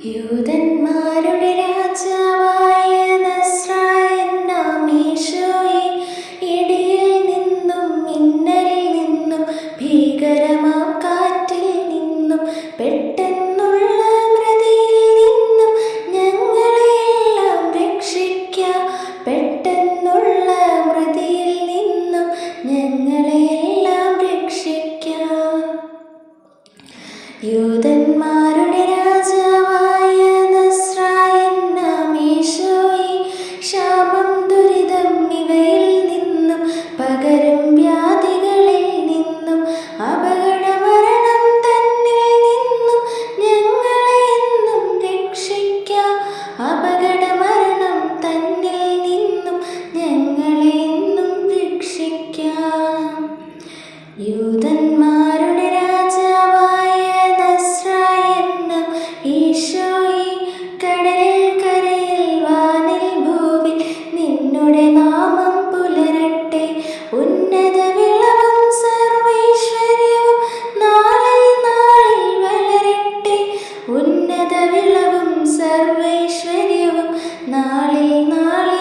യൂദന്മാരുടെ രാജാവായ നസ്രായൻ നാം യേശുവേ, ഇടിയിൽ നിന്നും മിന്നലിൽ നിന്നും ഭീകരമാം കാറ്റിൽ നിന്നും പെട്ടെന്നുള്ള മൃതിയിൽ നിന്നും ഞങ്ങളെയെല്ലാം രക്ഷിക്കാം. പെട്ടെന്നുള്ള മൃതിയിൽ നിന്നും ഞങ്ങളെയെല്ലാം രക്ഷിക്കാം. യൂദന്മാരുടെ രാജാവായ നസ്രായൻ നാം യേശുവേ, ശാപം ദുരിതം ഇവയിൽ നിന്നും പകരും വ്യാധികളിൽ നിന്നും അപകടമരണം തന്നിൽ നിന്നും ഞങ്ങളെ എന്നും രക്ഷിക്കാം. അപകടമരണം തന്നിൽ നിന്നും ഞങ്ങളെ എന്നും രക്ഷിക്കാം. യൂദന്മാരുടെ രാജാവായ നസ്രായൻ നാം യേശുവേ, കടലിൽ കരയിൽ വാനിൽ ഭൂവിൽ നിന്നുടെ നാമം പുലരട്ടെ. ഉന്നത വിളവും സർവൈശ്വര്യവും നാളിൽ നാളിൽ വളരട്ടെ. ഉന്നത വിളവും സർവൈശ്വര്യവും നാളിൽ നാളിൽ